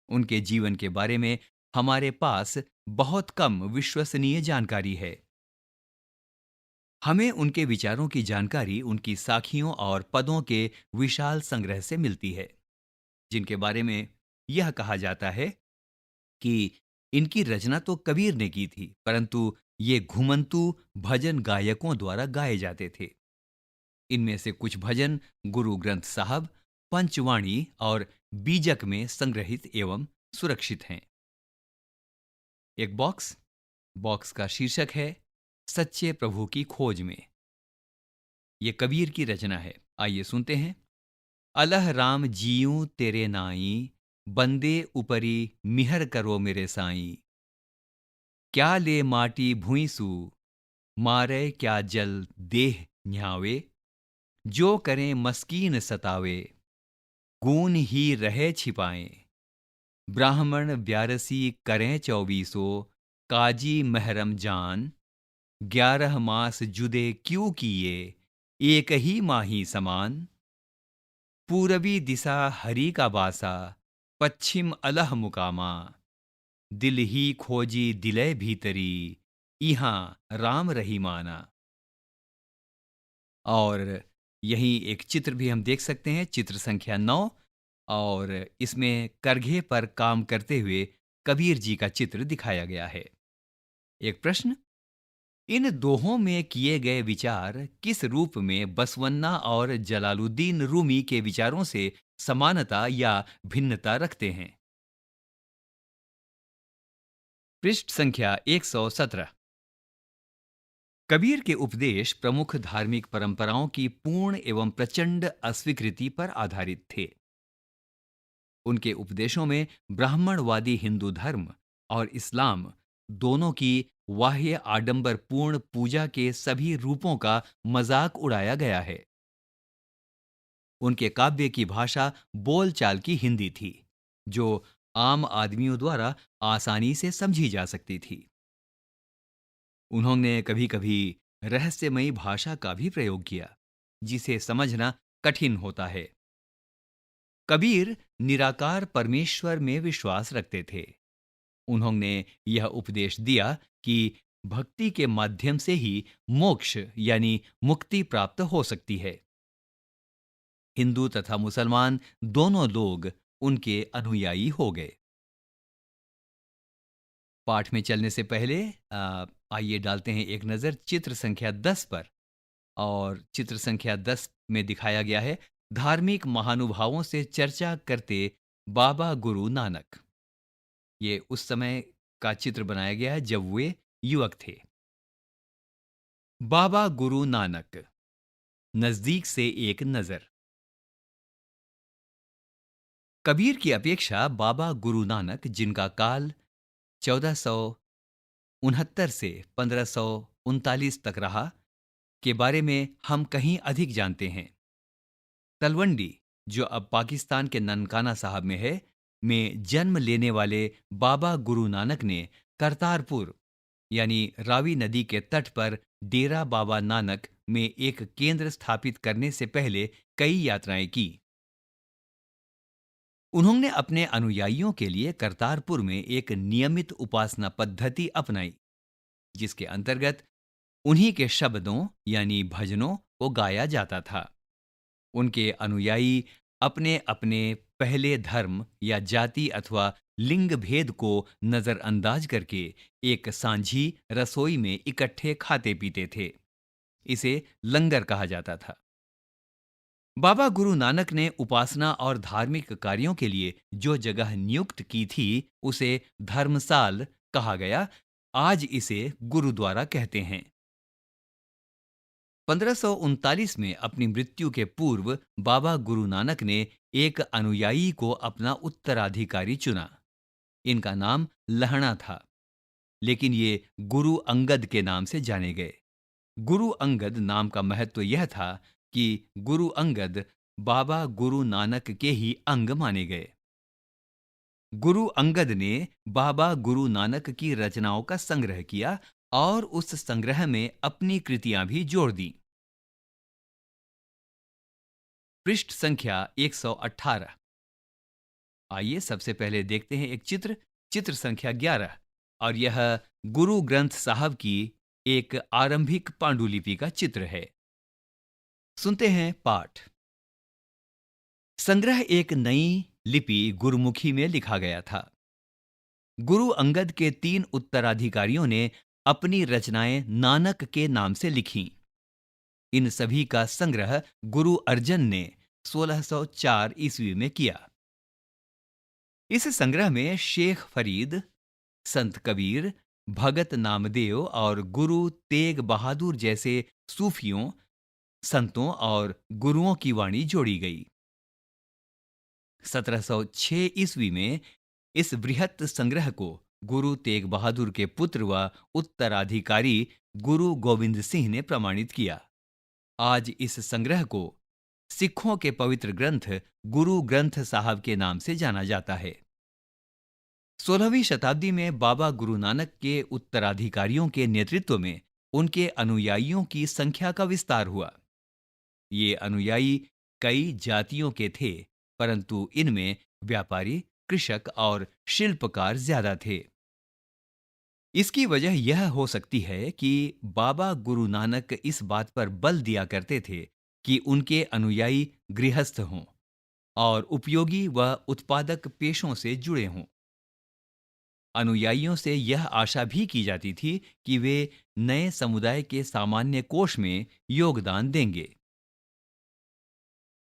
उनके जीवन के बारे में हमारे पास बहुत कम विश्वसनीय जानकारी है। हमें उनके विचारों की जानकारी उनकी साखियों और पदों के विशाल संग्रह से मिलती है, जिनके बारे में यह कहा जाता है कि इनकी रचना तो कबीर ने की थी, परंतु ये घुमंतू भजन गायकों द्वारा गाए जाते थे। इनमें से कुछ भजन गुरु ग्रंथ साहब, पंचवाणी और बीजक में संग्रहित एवं सुरक्षित हैं। एक बॉक्स बॉक्स का शीर्षक है सच्चे प्रभु की खोज में। ये कबीर की रचना है। आइए सुनते हैं। अलह राम जियूं तेरे नाई, बंदे उपरी मिहर करो मेरे साईं। क्या ले माटी भूइसू, मारे क्या जल देह न्यावे। जो करें मस्कीन सतावे, गून ही रहे छिपाएं। ब्राह्मण व्यारसी करें चौबीसो, काजी महरम जान। 11 मास जुदे क्यों किए, एक ही माही समान। पूरबी दिशा हरि का बासा, पश्चिम अलह मुकामा। दिल ही खोजी दिले भीतरी, इहां राम रहीमाना। और यहीं एक चित्र भी हम देख सकते हैं, चित्र संख्या 9। और इसमें करघे पर काम करते हुए कबीर जी का चित्र दिखाया गया है। एक प्रश्न। इन दोहों में किए गए विचार किस रूप में बसवन्ना और जलालुद्दीन रूमी के विचारों से समानता या भिन्नता रखते हैं? पृष्ठ संख्या 117। कबीर के उपदेश प्रमुख धार्मिक परंपराओं की पूर्ण एवं प्रचंड अस्वीकृति पर आधारित थे। उनके उपदेशों में ब्राह्मणवादी हिंदू धर्म और इस्लाम दोनों की बाह्य आडंबरपूर्ण पूजा के सभी रूपों का मजाक उड़ाया गया है। उनके काव्य की भाषा बोलचाल की हिंदी थी, जो आम आदमियों द्वारा आसानी से समझी जा सकती थी। उन्होंने कभी-कभी रहस्यमयी भाषा का भी प्रयोग किया, जिसे समझना कठिन होता है। कबीर निराकार परमेश्वर में विश्वास रखते थे। उन्होंने यह उपदेश दिया कि भक्ति के माध्यम से ही मोक्ष यानी मुक्ति प्राप्त हो सकती है। हिंदू तथा मुसलमान दोनों लोग उनके अनुयायी हो गए। पाठ में चलने से पहले आइए डालते हैं एक नज़र चित्र संख्या 10 पर। और चित्र संख्या 10 में दिखाया गया है धार्मिक महानुभावों से चर्चा करते बाबा गुरु नानक। ये उस समय का चित्र बनाया गया है जब वे युवक थे। बाबा गुरु नानक, नजदीक से एक नजर। कबीर की अपेक्षा बाबा गुरु नानक, जिनका काल 1469 से 1539 तक रहा, के बारे में हम कहीं अधिक जानते हैं। तलवंडी, जो अब पाकिस्तान के ननकाना साहब में है, में जन्म लेने वाले बाबा गुरु नानक ने करतारपुर यानी रावी नदी के तट पर डेरा बाबा नानक में एक केंद्र स्थापित करने से पहले कई यात्राएं की। उन्होंने अपने अनुयायियों के लिए करतारपुर में एक नियमित उपासना पद्धति अपनाई, जिसके अंतर्गत उन्हीं के शब्दों यानी भजनों को गाया जाता था। उनके अनुयायी अपने अपने पहले धर्म या जाति अथवा लिंग भेद को नजरअंदाज करके एक सांझी रसोई में इकट्ठे खाते पीते थे। इसे लंगर कहा जाता था। बाबा गुरु नानक ने उपासना और धार्मिक कार्यों के लिए जो जगह नियुक्त की थी, उसे धर्मसाल कहा गया। आज इसे गुरुद्वारा कहते हैं। 1539 में अपनी मृत्यु के पूर्व बाबा गुरु नानक ने एक अनुयायी को अपना उत्तराधिकारी चुना। इनका नाम लहणा था, लेकिन ये गुरु अंगद के नाम से जाने गए। गुरु अंगद नाम का महत्व यह था कि गुरु अंगद बाबा गुरु नानक के ही अंग माने गए। गुरु अंगद ने बाबा गुरु नानक की रचनाओं का संग्रह किया और उस संग्रह में अपनी कृतियां भी जोड़ दी। पृष्ठ संख्या 118। आइए सबसे पहले देखते हैं एक चित्र, चित्र संख्या 11, और यह गुरु ग्रंथ साहब की एक आरंभिक पांडुलिपि का चित्र है। सुनते हैं पाठ। संग्रह एक नई लिपि गुरुमुखी में लिखा गया था। गुरु अंगद के 3 उत्तराधिकारियों ने अपनी रचनाएं नानक के नाम से लिखीं। इन सभी का संग्रह गुरु अर्जन ने 1604 ईस्वी में किया। इस संग्रह में शेख फरीद, संत कबीर, भगत नामदेव और गुरु तेग बहादुर जैसे सूफियों, संतों और गुरुओं की वाणी जोड़ी गई। 1706 ईस्वी में इस बृहत् संग्रह को गुरु तेग बहादुर के पुत्र व उत्तराधिकारी गुरु गोविंद सिंह ने प्रमाणित किया। आज इस संग्रह को सिखों के पवित्र ग्रंथ गुरु ग्रंथ साहब के नाम से जाना जाता है। 16वीं शताब्दी में बाबा गुरु नानक के उत्तराधिकारियों के नेतृत्व में उनके अनुयायियों की संख्या का विस्तार हुआ। ये अनुयायी कई जातियों के थे, परंतु इनमें व्यापारी, कृषक और शिल्पकार ज्यादा थे। इसकी वजह यह हो सकती है कि बाबा गुरु नानक इस बात पर बल दिया करते थे कि उनके अनुयायी गृहस्थ हों और उपयोगी व उत्पादक पेशों से जुड़े हों। अनुयायियों से यह आशा भी की जाती थी कि वे नए समुदाय के सामान्य कोष में योगदान देंगे।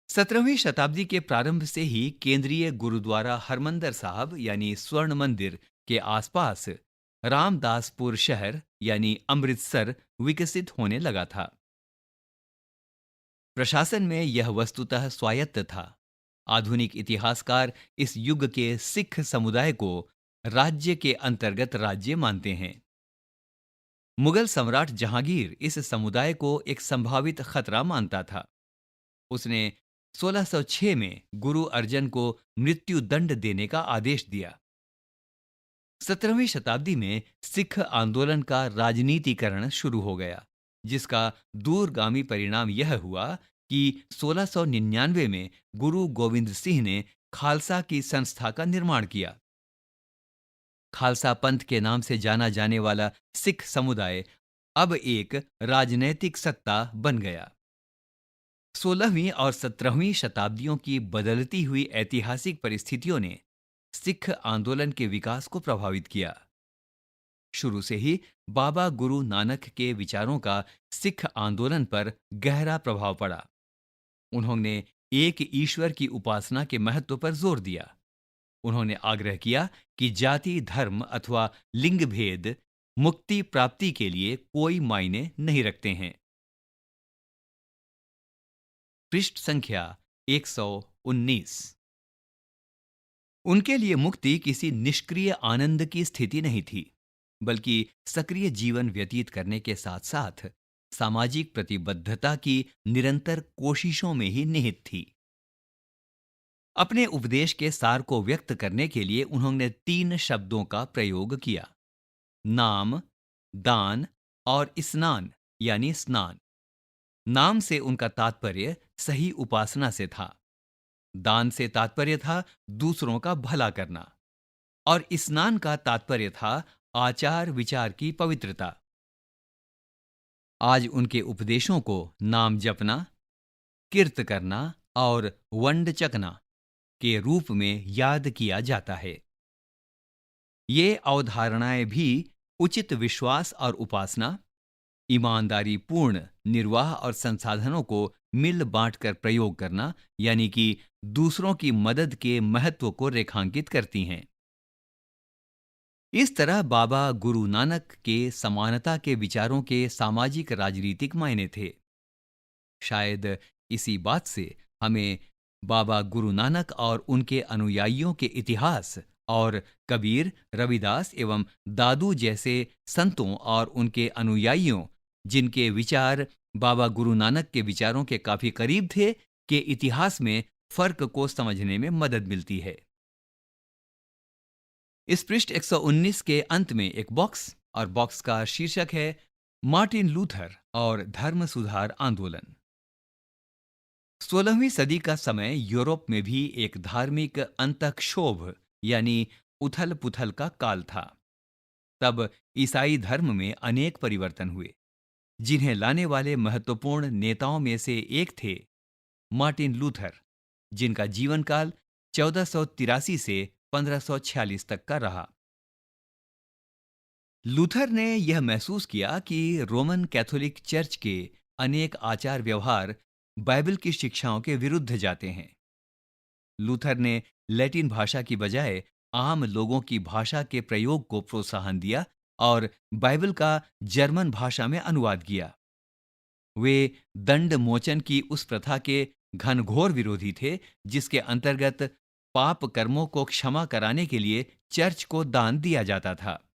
17वीं शताब्दी के प्रारंभ से ही केंद्रीय गुरुद्वारा हरमंदर साहब यानी स्वर्ण मंदिर के आसपास रामदासपुर शहर यानी अमृतसर विकसित होने लगा था। प्रशासन में यह वस्तुतः स्वायत्त था। आधुनिक इतिहासकार इस युग के सिख समुदाय को राज्य के अंतर्गत राज्य मानते हैं। मुगल सम्राट जहांगीर इस समुदाय को एक संभावित खतरा मानता था। उसने 1606 में गुरु अर्जन को मृत्यु दंड देने का आदेश दिया। 17वीं शताब्दी में सिख आंदोलन का राजनीतिकरण शुरू हो गया, जिसका दूरगामी परिणाम यह हुआ कि 1699 में गुरु गोविंद सिंह ने खालसा की संस्था का निर्माण किया। खालसा पंथ के नाम से जाना जाने वाला सिख समुदाय अब एक राजनैतिक सत्ता बन गया। 16वीं और 17वीं शताब्दियों की बदलती हुई ऐतिहासिक परिस्थितियों ने सिख आंदोलन के विकास को प्रभावित किया। शुरू से ही बाबा गुरु नानक के विचारों का सिख आंदोलन पर गहरा प्रभाव पड़ा। उन्होंने एक ईश्वर की उपासना के महत्व पर जोर दिया। उन्होंने आग्रह किया कि जाति, धर्म अथवा लिंग भेद मुक्ति प्राप्ति के लिए कोई मायने नहीं रखते हैं। पृष्ठ संख्या 119। उनके लिए मुक्ति किसी निष्क्रिय आनंद की स्थिति नहीं थी, बल्कि सक्रिय जीवन व्यतीत करने के साथ साथ सामाजिक प्रतिबद्धता की निरंतर कोशिशों में ही निहित थी। अपने उपदेश के सार को व्यक्त करने के लिए उन्होंने 3 शब्दों का प्रयोग किया: नाम, दान और स्नान यानी स्नान। नाम से उनका तात्पर्य सही उपासना से था। दान से तात्पर्य था दूसरों का भला करना, और स्नान का तात्पर्य था आचार विचार की पवित्रता। आज उनके उपदेशों को नाम जपना, कीर्त करना और वंड चकना के रूप में याद किया जाता है। ये अवधारणाएं भी उचित विश्वास और उपासना, ईमानदारी पूर्ण निर्वाह और संसाधनों को मिल बांटकर प्रयोग करना यानी कि दूसरों की मदद के महत्व को रेखांकित करती हैं। इस तरह बाबा गुरु नानक के समानता के विचारों के सामाजिक राजनीतिक मायने थे। शायद इसी बात से हमें बाबा गुरु नानक और उनके अनुयायियों के इतिहास और कबीर, रविदास एवं दादू जैसे संतों और उनके अनुयायियों, जिनके विचार बाबा गुरु नानक के विचारों के काफी करीब थे, के इतिहास में फर्क को समझने में मदद मिलती है। इस पृष्ठ 119 के अंत में एक बॉक्स और बॉक्स का शीर्षक है मार्टिन लूथर और धर्म सुधार आंदोलन। 16वीं सदी का समय यूरोप में भी एक धार्मिक अंतःक्षोभ यानी उथल पुथल का काल था। तब ईसाई धर्म में अनेक परिवर्तन हुए, जिन्हें लाने वाले महत्वपूर्ण नेताओं में से एक थे मार्टिन लूथर, जिनका जीवन काल 1483 से 1546 तक का रहा। लूथर ने यह महसूस किया कि रोमन कैथोलिक चर्च के अनेक आचार व्यवहार बाइबल की शिक्षाओं के विरुद्ध जाते हैं। लूथर ने लैटिन भाषा की बजाय आम लोगों की भाषा के प्रयोग को प्रोत्साहन दिया और बाइबल का जर्मन भाषा में अनुवाद किया। वे दंड मोचन की उस प्रथा के घनघोर विरोधी थे, जिसके अंतर्गत पाप कर्मों को क्षमा कराने के लिए चर्च को दान दिया जाता था।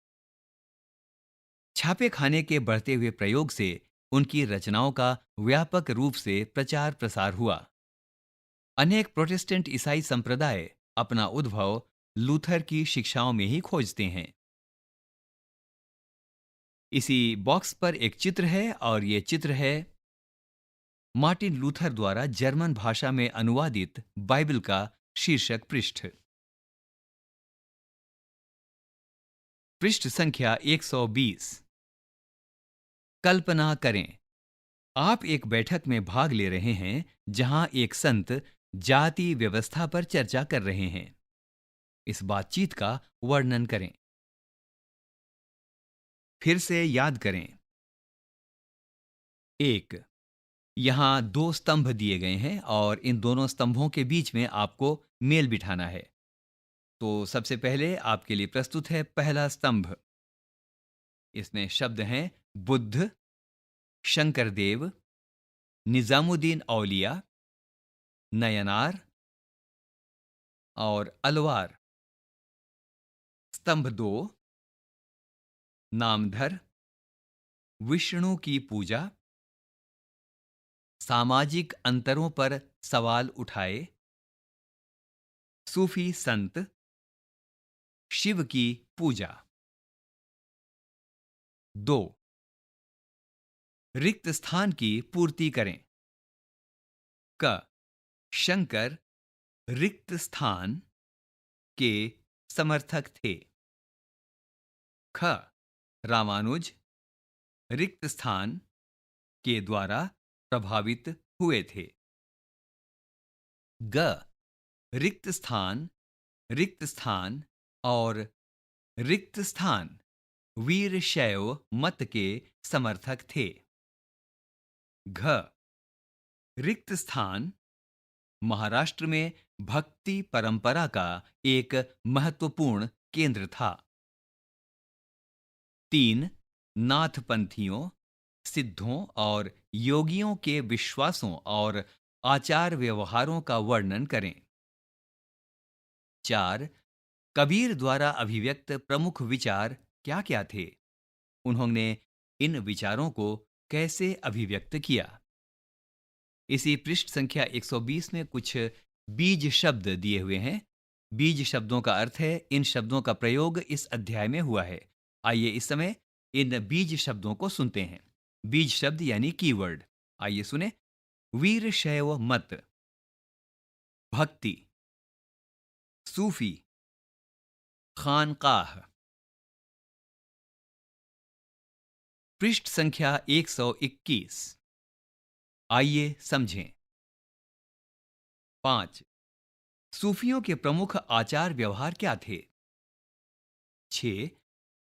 छापे खाने के बढ़ते हुए प्रयोग से उनकी रचनाओं का व्यापक रूप से प्रचार प्रसार हुआ। अनेक प्रोटेस्टेंट ईसाई संप्रदाय अपना उद्भव लूथर की शिक्षाओं में ही खोजते हैं। इसी बॉक्स पर एक चित्र है और ये चित्र है मार्टिन लूथर द्वारा जर्मन भाषा में अनुवादित बाइबल का शीर्षक पृष्ठ। पृष्ठ संख्या 120। कल्पना करें, आप एक बैठक में भाग ले रहे हैं जहां एक संत जाति व्यवस्था पर चर्चा कर रहे हैं। इस बातचीत का वर्णन करें। फिर से याद करें। 1, यहां दो स्तंभ दिए गए हैं और इन दोनों स्तंभों के बीच में आपको मेल बिठाना है। तो सबसे पहले आपके लिए प्रस्तुत है पहला स्तंभ। इसमें शब्द हैं बुद्ध, शंकरदेव, निजामुद्दीन औलिया, नयनार और अलवार। स्तंभ 2, नामधर, विष्णु की पूजा, सामाजिक अंतरों पर सवाल उठाए, सूफी संत, शिव की पूजा। 2, रिक्त स्थान की पूर्ति करें। क, शंकर रिक्त स्थान के समर्थक थे। ख, रामानुज रिक्त स्थान के द्वारा प्रभावित हुए थे। ग, रिक्त स्थान और रिक्त स्थान वीरशैव मत के समर्थक थे। घ, रिक्त स्थान महाराष्ट्र में भक्ति परंपरा का एक महत्वपूर्ण केंद्र था। 3, नाथपंथियों, सिद्धों और योगियों के विश्वासों और आचार व्यवहारों का वर्णन करें। 4, कबीर द्वारा अभिव्यक्त प्रमुख विचार क्या क्या थे? उन्होंने इन विचारों को कैसे अभिव्यक्त किया? इसी पृष्ठ संख्या 120 में कुछ बीज शब्द दिए हुए हैं। बीज शब्दों का अर्थ है इन शब्दों का प्रयोग इस अध्याय में हुआ है। आइए इस समय इन बीज शब्दों को सुनते हैं। बीज शब्द यानी कीवर्ड। आइए सुने। वीरशैव मत, भक्ति, सूफी, खानकाह। पृष्ठ संख्या 121। आइए समझें। 5, सूफियों के प्रमुख आचार व्यवहार क्या थे? 6,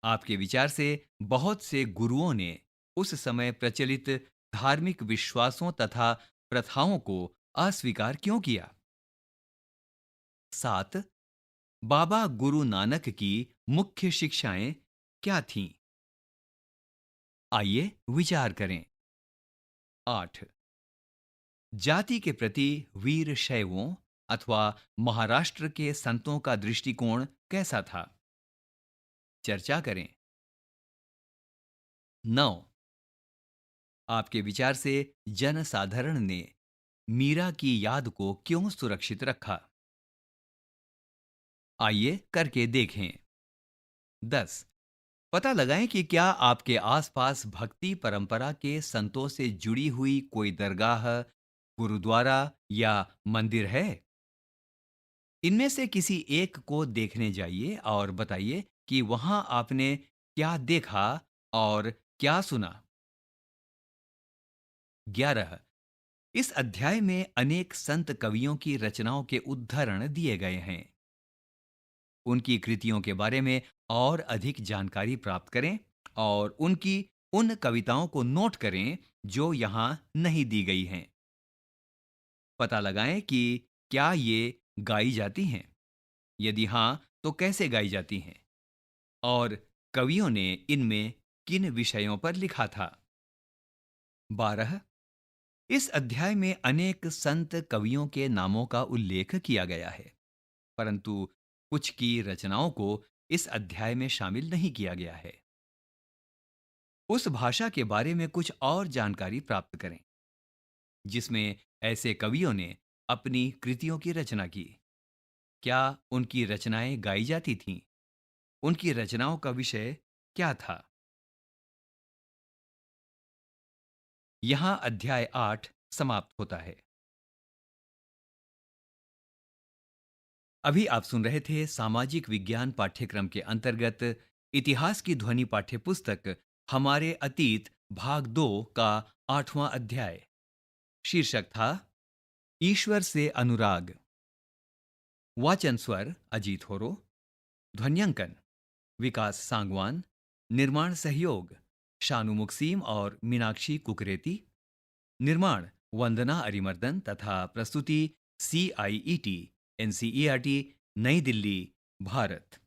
आपके विचार से बहुत से गुरुओं ने उस समय प्रचलित धार्मिक विश्वासों तथा प्रथाओं को अस्वीकार क्यों किया? 7, बाबा गुरु नानक की मुख्य शिक्षाएं क्या थीं? आइए विचार करें। 8, जाति के प्रति वीर शैवों अथवा महाराष्ट्र के संतों का दृष्टिकोण कैसा था? चर्चा करें। 9, आपके विचार से जनसाधारण ने मीरा की याद को क्यों सुरक्षित रखा? आइए करके देखें। 10, पता लगाएं कि क्या आपके आसपास भक्ति परंपरा के संतों से जुड़ी हुई कोई दरगाह, गुरुद्वारा या मंदिर है। इनमें से किसी एक को देखने जाइए और बताइए कि वहां आपने क्या देखा और क्या सुना। 11, इस अध्याय में अनेक संत कवियों की रचनाओं के उद्धरण दिए गए हैं। उनकी कृतियों के बारे में और अधिक जानकारी प्राप्त करें और उनकी उन कविताओं को नोट करें जो यहां नहीं दी गई हैं। पता लगाएं कि क्या ये गाई जाती हैं। यदि हां, तो कैसे गाई जाती हैं और कवियों ने इनमें किन विषयों पर लिखा था। 12, इस अध्याय में अनेक संत कवियों के नामों का उल्लेख किया गया है, परंतु कुछ की रचनाओं को इस अध्याय में शामिल नहीं किया गया है। उस भाषा के बारे में कुछ और जानकारी प्राप्त करें जिसमें ऐसे कवियों ने अपनी कृतियों की रचना की। क्या उनकी रचनाएं गाई जाती थीं? उनकी रचनाओं का विषय क्या था? यहां अध्याय 8 समाप्त होता है। अभी आप सुन रहे थे सामाजिक विज्ञान पाठ्यक्रम के अंतर्गत इतिहास की ध्वनि पाठ्यपुस्तक हमारे अतीत भाग 2 का 8वां अध्याय। शीर्षक था ईश्वर से अनुराग। वाचन स्वर अजीत होरो, ध्वन्यांकन विकास सांगवान, निर्माण सहयोग शानु मुक्सीम और मीनाक्षी कुकरेती, निर्माण वंदना अरिमर्दन तथा प्रस्तुति CIET NCERT नई दिल्ली, भारत।